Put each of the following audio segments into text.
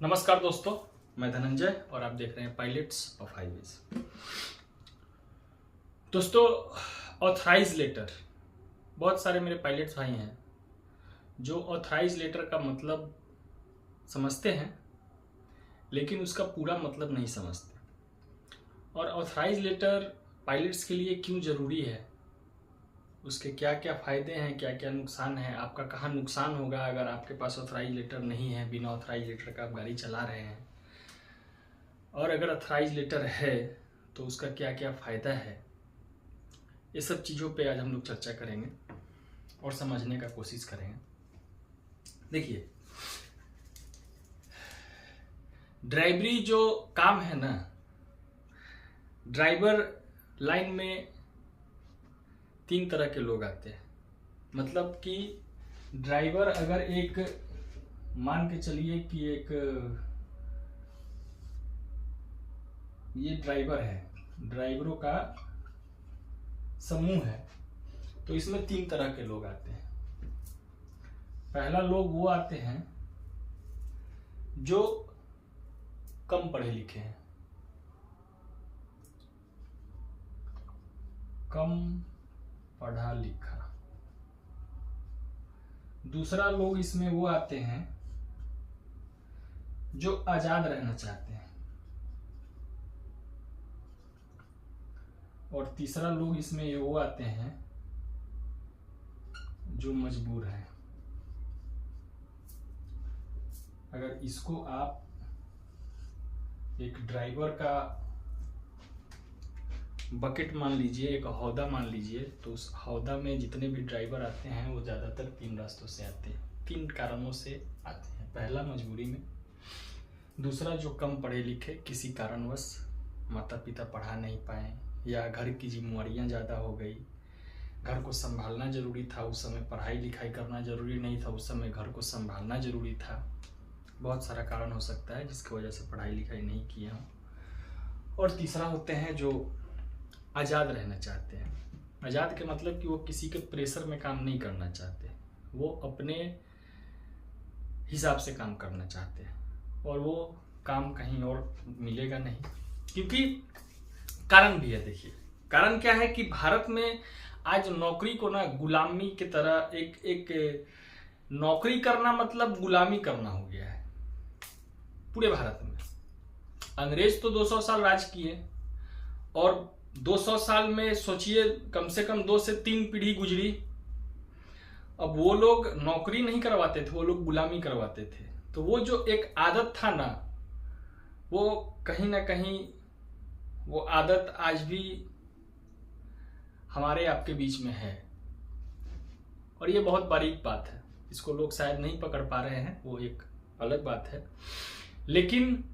नमस्कार दोस्तों, मैं धनंजय और आप देख रहे हैं पायलट्स ऑफ हाईवेज। दोस्तों, ऑथराइज लेटर, बहुत सारे मेरे पायलट्स भाई हैं जो ऑथराइज लेटर का मतलब समझते हैं लेकिन उसका पूरा मतलब नहीं समझते। और ऑथराइज लेटर पायलट्स के लिए क्यों ज़रूरी है, उसके क्या क्या फ़ायदे हैं, क्या क्या नुकसान है, आपका कहाँ नुकसान होगा अगर आपके पास ऑथराइज लेटर नहीं है, बिना ऑथराइज लेटर का आप गाड़ी चला रहे हैं, और अगर ऑथराइज लेटर है तो उसका क्या क्या फ़ायदा है, ये सब चीज़ों पे आज हम लोग चर्चा करेंगे और समझने का कोशिश करेंगे। देखिए, ड्राइवरी जो काम है ना, ड्राइवर लाइन में 3 तरह के लोग आते हैं। मतलब कि ड्राइवर अगर एक, मान के चलिए कि एक ये ड्राइवर है, ड्राइवरों का समूह है, तो इसमें 3 तरह के लोग आते हैं। पहला लोग वो आते हैं जो कम पढ़े लिखे हैं, कम पढ़ा लिखा। दूसरा लोग इसमें वो आते हैं जो आजाद रहना चाहते हैं, और तीसरा लोग इसमें ये वो आते हैं जो मजबूर हैं। अगर इसको आप एक ड्राइवर का बकेट मान लीजिए, एक हौदा मान लीजिए, तो उस हौदा में जितने भी ड्राइवर आते हैं वो ज़्यादातर 3 रास्तों से आते हैं, 3 कारणों से आते हैं। पहला, मजबूरी में। दूसरा, जो कम पढ़े लिखे, किसी कारणवश माता पिता पढ़ा नहीं पाए या घर की जिम्मेवारियाँ ज़्यादा हो गई, घर को संभालना ज़रूरी था, उस समय पढ़ाई लिखाई करना ज़रूरी नहीं था, उस समय घर को संभालना ज़रूरी था। बहुत सारा कारण हो सकता है जिसकी वजह से पढ़ाई लिखाई नहीं किए हों। और तीसरा होते हैं जो आज़ाद रहना चाहते हैं। आज़ाद के मतलब कि वो किसी के प्रेशर में काम नहीं करना चाहते, वो अपने हिसाब से काम करना चाहते हैं, और वो काम कहीं और मिलेगा नहीं। क्योंकि कारण भी है। देखिए, कारण क्या है कि भारत में आज नौकरी को ना गुलामी की तरह, एक नौकरी करना मतलब गुलामी करना हो गया है पूरे भारत में। अंग्रेज तो 200 साल राज किए, और 200 साल में सोचिए कम से कम 2 से 3 पीढ़ी गुजरी। अब वो लोग नौकरी नहीं करवाते थे, वो लोग गुलामी करवाते थे। तो वो जो एक आदत था ना, वो कहीं ना कहीं वो आदत आज भी हमारे आपके बीच में है। और ये बहुत बारीक बात है, इसको लोग शायद नहीं पकड़ पा रहे हैं, वो एक अलग बात है। लेकिन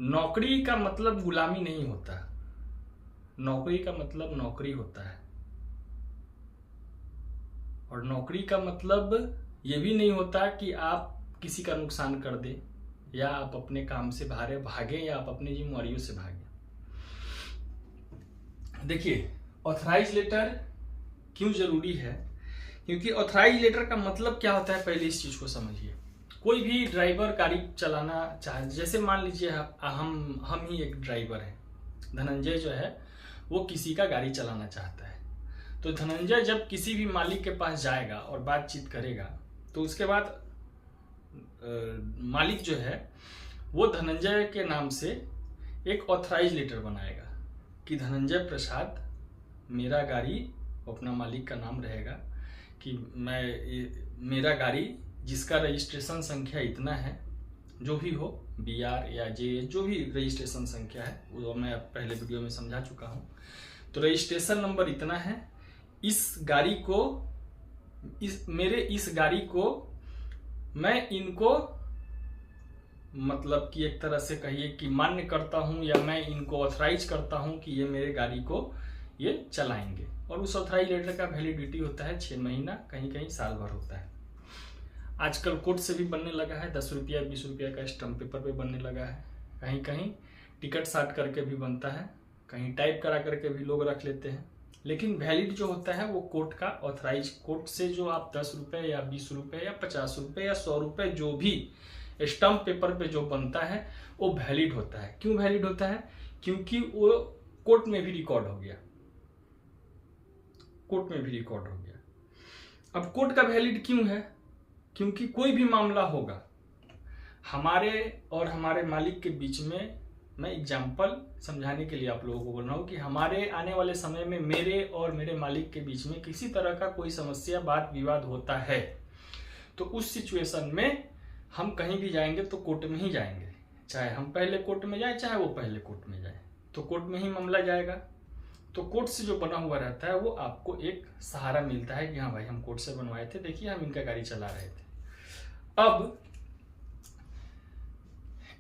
नौकरी का मतलब गुलामी नहीं होता, नौकरी का मतलब नौकरी होता है। और नौकरी का मतलब ये भी नहीं होता कि आप किसी का नुकसान कर दें, या आप अपने काम से भागे, या आप अपनी जिम्मेवारियों से भागें। देखिए, ऑथराइज लेटर क्यों जरूरी है? क्योंकि ऑथराइज लेटर का मतलब क्या होता है, पहले इस चीज को समझिए। कोई भी ड्राइवर गाड़ी चलाना चाहे, जैसे मान लीजिए हम ही एक ड्राइवर हैं, धनंजय जो है वो किसी का गाड़ी चलाना चाहता है। तो धनंजय जब किसी भी मालिक के पास जाएगा और बातचीत करेगा, तो उसके बाद मालिक जो है वो धनंजय के नाम से एक ऑथराइज लेटर बनाएगा कि धनंजय प्रसाद मेरा गाड़ी, अपना मालिक का नाम रहेगा कि मेरा गाड़ी जिसका रजिस्ट्रेशन संख्या इतना है, जो भी हो, BR या JH, जो भी रजिस्ट्रेशन संख्या है वो मैं पहले वीडियो में समझा चुका हूँ। तो रजिस्ट्रेशन नंबर इतना है, इस गाड़ी को, इस गाड़ी को मैं इनको, मतलब कि एक तरह से कहिए कि मान्य करता हूँ, या मैं इनको ऑथराइज करता हूँ कि ये मेरे गाड़ी को ये चलाएंगे। और उस ऑथराइज लेटर का वैलिडिटी होता है 6 महीना, कहीं कहीं साल भर होता है। आजकल कोर्ट से भी बनने लगा है, 10 रुपया 20 रुपया का स्टम्प पेपर पे बनने लगा है, कहीं कहीं टिकट साट करके भी बनता है, कहीं टाइप करा करके भी लोग रख लेते हैं। लेकिन वैलिड जो होता है वो कोर्ट का, ऑथराइज कोर्ट से जो आप 10 रुपये या 20 रुपये या 50 रुपये या 100 रुपये जो भी स्टम्प पेपर पे जो बनता है वो वैलिड होता है। क्यों वैलिड होता है? क्योंकि वो कोर्ट में भी रिकॉर्ड हो गया, कोर्ट में भी रिकॉर्ड हो गया। अब कोर्ट का वैलिड क्यों है? क्योंकि कोई भी मामला होगा हमारे और हमारे मालिक के बीच में, मैं एग्जाम्पल समझाने के लिए आप लोगों को बोल रहा हूँ कि हमारे आने वाले समय में मेरे और मेरे मालिक के बीच में किसी तरह का कोई समस्या, बात विवाद होता है, तो उस सिचुएशन में हम कहीं भी जाएंगे तो कोर्ट में ही जाएंगे। चाहे हम पहले कोर्ट में जाए, चाहे वो पहले कोर्ट में जाए, तो कोर्ट में ही मामला जाएगा। तो कोर्ट से जो बना हुआ रहता है वो आपको एक सहारा मिलता है कि हाँ भाई हम कोर्ट से बनवाए थे, देखिए हम इनका गाड़ी चला रहे थे। अब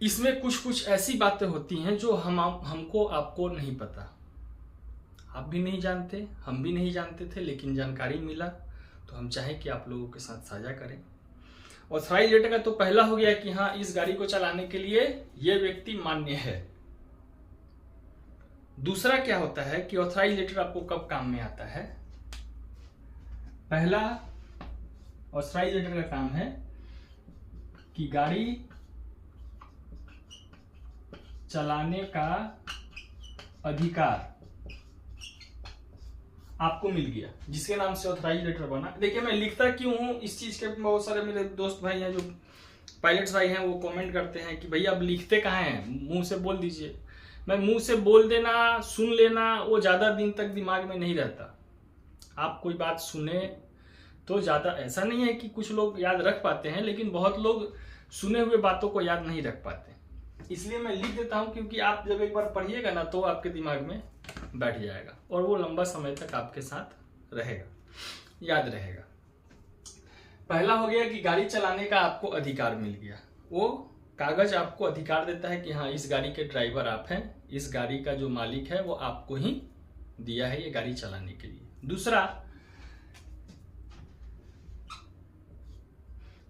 इसमें कुछ कुछ ऐसी बातें होती हैं जो हमको आपको नहीं पता, आप भी नहीं जानते, हम भी नहीं जानते थे, लेकिन जानकारी मिला तो हम चाहे कि आप लोगों के साथ साझा करें। ऑथराइज लेटर का तो पहला हो गया कि हाँ इस गाड़ी को चलाने के लिए ये व्यक्ति मान्य है। दूसरा क्या होता है कि ऑथराइज लेटर आपको कब काम में आता है? पहला ऑथराइज लेटर का काम है कि गाड़ी चलाने का अधिकार आपको मिल गया, जिसके नाम से ऑथराइज लेटर बना। देखिए मैं लिखता क्यों हूं इस चीज के, बहुत सारे मेरे दोस्त भाई हैं जो पायलट्स भाई हैं, वो कमेंट करते हैं कि भैया अब लिखते कहाँ हैं, मुंह से बोल दीजिए। मैं मुंह से बोल देना, सुन लेना, वो ज्यादा दिन तक दिमाग में नहीं रहता। आप कोई बात सुने तो ज्यादा, ऐसा नहीं है कि कुछ लोग याद रख पाते हैं, लेकिन बहुत लोग सुने हुए बातों को याद नहीं रख पाते। इसलिए मैं लिख देता हूं, क्योंकि आप जब एक बार पढ़िएगा ना तो आपके दिमाग में बैठ जाएगा और वो लंबा समय तक आपके साथ रहेगा, याद रहेगा। पहला हो गया कि गाड़ी चलाने का आपको अधिकार मिल गया। वो कागज आपको अधिकार देता है कि हाँ इस गाड़ी के ड्राइवर आप हैं, इस गाड़ी का जो मालिक है वो आपको ही दिया है ये गाड़ी चलाने के लिए। दूसरा,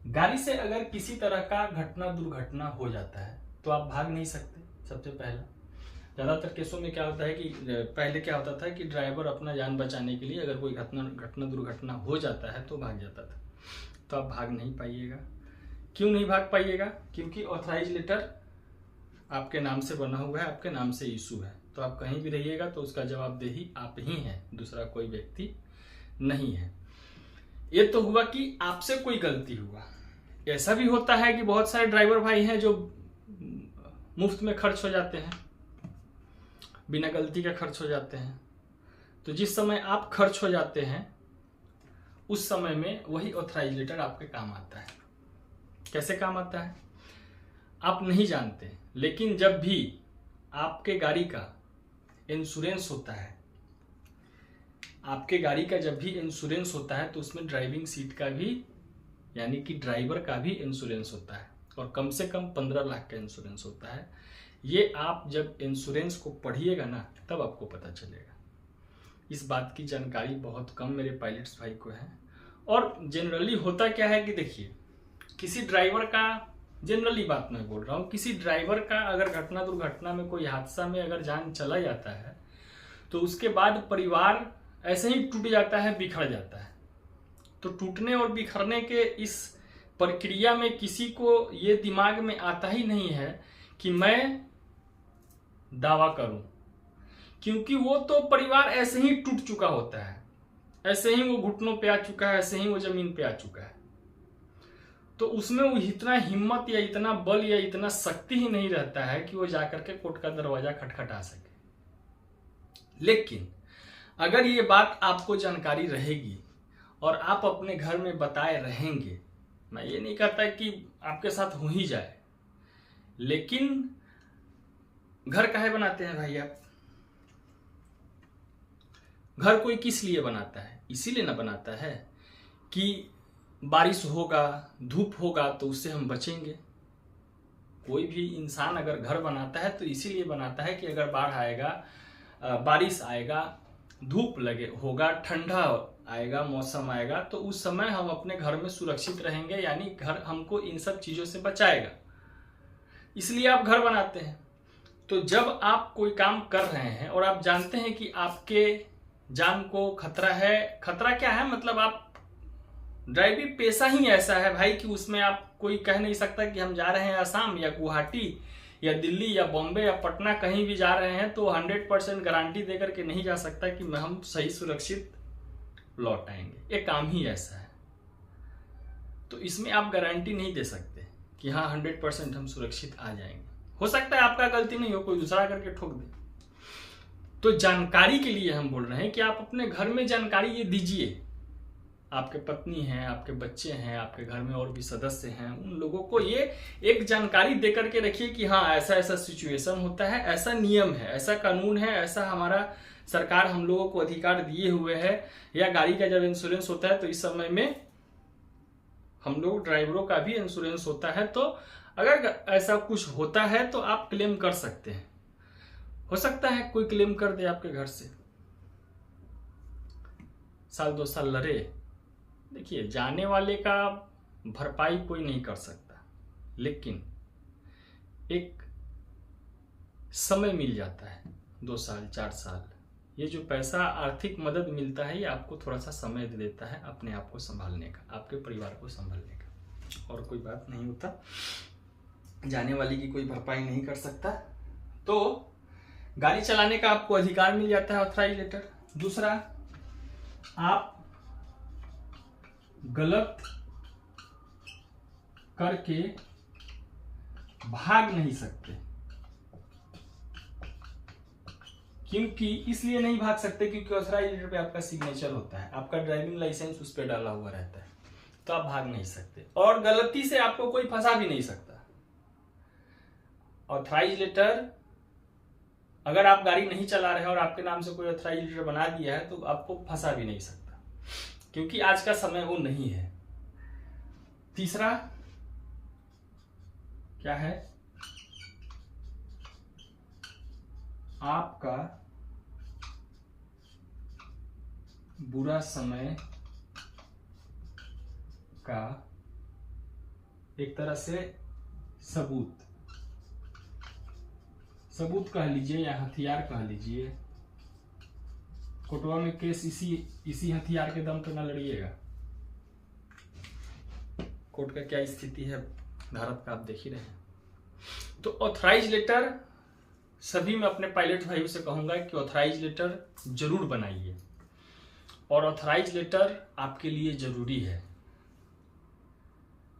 गाड़ी से अगर किसी तरह का घटना दुर्घटना हो जाता है तो आप भाग नहीं सकते। सबसे पहला, ज्यादातर केसों में क्या होता है कि पहले क्या होता था कि ड्राइवर अपना जान बचाने के लिए अगर कोई घटना दुर्घटना हो जाता है तो भाग जाता था, तो आप भाग नहीं पाइएगा। क्यों नहीं भाग पाइएगा? क्योंकि ऑथराइज लेटर आपके नाम से बना हुआ है, आपके नाम से इशू है, तो आप कहीं भी रहिएगा तो उसका जवाबदेही आप ही हैं, दूसरा कोई व्यक्ति नहीं है। ये तो हुआ कि आपसे कोई गलती हुआ। ऐसा भी होता है कि बहुत सारे ड्राइवर भाई हैं जो मुफ्त में खर्च हो जाते हैं, बिना गलती का खर्च हो जाते हैं। तो जिस समय आप खर्च हो जाते हैं उस समय में वही ऑथराइज लेटर आपके काम आता है। कैसे काम आता है आप नहीं जानते, लेकिन जब भी आपके गाड़ी का इंश्योरेंस होता है, आपके गाड़ी का जब भी इंश्योरेंस होता है तो उसमें ड्राइविंग सीट का भी, यानी कि ड्राइवर का भी इंश्योरेंस होता है, और कम से कम 15 लाख का इंश्योरेंस होता है। ये आप जब इंश्योरेंस को पढ़िएगा ना तब आपको पता चलेगा। इस बात की जानकारी बहुत कम मेरे पायलट्स भाई को है। और जनरली होता क्या है कि देखिए, किसी ड्राइवर का, जनरली बात मैं बोल रहा हूँ, किसी ड्राइवर का अगर घटना दुर्घटना में कोई हादसा में अगर जान चला जाता है तो उसके बाद परिवार ऐसे ही टूट जाता है, बिखर जाता है। तो टूटने और बिखरने के इस प्रक्रिया में किसी को ये दिमाग में आता ही नहीं है कि मैं दावा करूं, क्योंकि वो तो परिवार ऐसे ही टूट चुका होता है, ऐसे ही वो घुटनों पे आ चुका है, ऐसे ही वो जमीन पे आ चुका है। तो उसमें वो इतना हिम्मत या इतना बल या इतना शक्ति ही नहीं रहता है कि वो जाकर के कोर्ट का दरवाजा खटखटा सके। लेकिन अगर ये बात आपको जानकारी रहेगी और आप अपने घर में बताए रहेंगे, मैं ये नहीं कहता कि आपके साथ हो ही जाए, लेकिन घर काहे बनाते हैं भाई आप? घर कोई किस लिए बनाता है? इसीलिए ना बनाता है कि बारिश होगा, धूप होगा तो उससे हम बचेंगे। कोई भी इंसान अगर घर बनाता है तो इसीलिए बनाता है कि अगर बाढ़ आएगा, बारिश आएगा, धूप लगे होगा, ठंडा आएगा, मौसम आएगा, तो उस समय हम अपने घर में सुरक्षित रहेंगे, यानी घर हमको इन सब चीजों से बचाएगा। इसलिए आप घर बनाते हैं। तो जब आप कोई काम कर रहे हैं और आप जानते हैं कि आपके जान को खतरा है, खतरा क्या है मतलब आप ड्राइविंग पेशा ही ऐसा है भाई कि उसमें आप कोई कह नहीं सकता कि हम जा रहे हैं असम या गुवाहाटी या दिल्ली या बॉम्बे या पटना कहीं भी जा रहे हैं तो 100% गारंटी देकर के नहीं जा सकता कि हम सही सुरक्षित लौट आएंगे। ये काम ही ऐसा है। तो इसमें आप गारंटी नहीं दे सकते कि हाँ 100% हम सुरक्षित आ जाएंगे। हो सकता है आपका गलती नहीं हो, कोई दूसरा करके ठोक दे। तो जानकारी के लिए हम बोल रहे हैं कि आप अपने घर में जानकारी ये दीजिए। आपके पत्नी हैं, आपके बच्चे हैं, आपके घर में और भी सदस्य हैं, उन लोगों को ये एक जानकारी दे करके रखिए कि हाँ ऐसा ऐसा सिचुएशन होता है, ऐसा नियम है, ऐसा कानून है, ऐसा हमारा सरकार हम लोगों को अधिकार दिए हुए है। या गाड़ी का जब इंश्योरेंस होता है तो इस समय में हम लोग ड्राइवरों का भी इंश्योरेंस होता है, तो अगर ऐसा कुछ होता है तो आप क्लेम कर सकते हैं। हो सकता है कोई क्लेम कर दे आपके घर से, साल 2 साल लड़े। देखिए जाने वाले का भरपाई कोई नहीं कर सकता, लेकिन एक समय मिल जाता है 2 साल 4 साल। ये जो पैसा आर्थिक मदद मिलता है ये आपको थोड़ा सा समय दे देता है अपने आप को संभालने का, आपके परिवार को संभालने का, और कोई बात नहीं होता। जाने वाली की कोई भरपाई नहीं कर सकता। तो गाड़ी चलाने का आपको अधिकार मिल जाता है, ऑथराइज लेटर। दूसरा, आप गलत करके भाग नहीं सकते। क्योंकि इसलिए नहीं भाग सकते क्योंकि ऑथराइज लेटर पे आपका सिग्नेचर होता है, आपका ड्राइविंग लाइसेंस उस पर डाला हुआ रहता है, तो आप भाग नहीं सकते। और गलती से आपको कोई फंसा भी नहीं सकता। ऑथराइज लेटर, अगर आप गाड़ी नहीं चला रहे और आपके नाम से कोई ऑथराइज लेटर बना दिया है तो आपको फंसा भी नहीं सकता, क्योंकि आज का समय वो नहीं है। तीसरा क्या है, आपका बुरा समय का एक तरह से सबूत कह लीजिए या हथियार कह लीजिए। कोर्टवा में केस इसी हथियार के दम पे ना लड़िएगा। कोर्ट का क्या स्थिति है भारत का आप देख ही रहे हैं। तो ऑथराइज लेटर सभी मैं अपने पायलट भाइयों से कहूंगा कि ऑथराइज लेटर जरूर बनाइए, और ऑथराइज लेटर आपके लिए जरूरी है।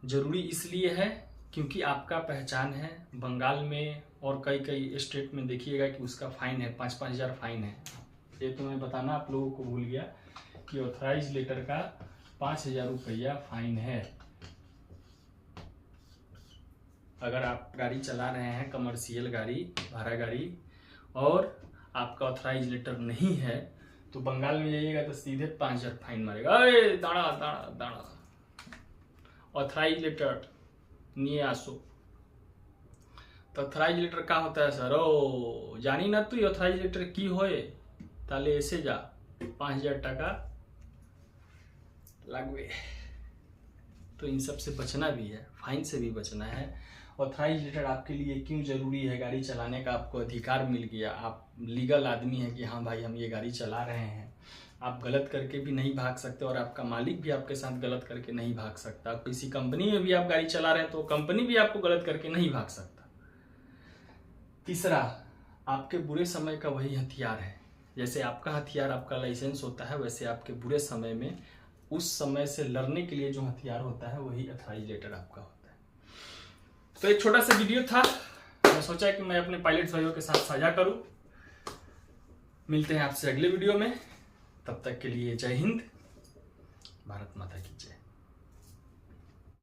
जरूरी इसलिए है क्योंकि आपका पहचान है। बंगाल में और कई स्टेट में देखिएगा कि उसका फाइन है, 5-5 हज़ार फाइन है। ये तो मैं बताना आप लोगों को भूल गया कि ऑथराइज लेटर का 5,000 रुपया फाइन है। अगर आप गाड़ी चला रहे हैं, कमर्शियल गाड़ी, भाड़ा गाड़ी, और आपका ऑथराइज लेटर नहीं है तो बंगाल में जाइएगा तो सीधे 5,000 फाइन मारेगा। अरे दाड़ा दाड़ा दाड़ा, ऑथराइज लेटर नहीं आसो। तो ऑथराइज लेटर का होता है सर, ओ जानी ना तू ऑथराइज लेटर की होए, ताले ऐसे जा 5,000 टका लागवे। तो इन सब से बचना भी है, फाइन से भी बचना है। ऑथराइज लेटर आपके लिए क्यों जरूरी है? गाड़ी चलाने का आपको अधिकार मिल गया, आप लीगल आदमी हैं कि हाँ भाई हम ये गाड़ी चला रहे हैं। आप गलत करके भी नहीं भाग सकते, और आपका मालिक भी आपके साथ गलत करके नहीं भाग सकता। किसी कंपनी में भी आप गाड़ी चला रहे हैं तो कंपनी भी आपको गलत करके नहीं भाग सकता। तीसरा, आपके बुरे समय का वही हथियार है। जैसे आपका हथियार आपका लाइसेंस होता है, वैसे आपके बुरे समय में उस समय से लड़ने के लिए जो हथियार होता है वही ऑथराइज लेटर आपका होता है। तो एक छोटा सा वीडियो था, मैं सोचा कि मैं अपने पायलट भाइयों के साथ साझा करूं। मिलते हैं आपसे अगले वीडियो में, तब तक के लिए जय हिंद, भारत माता की जय।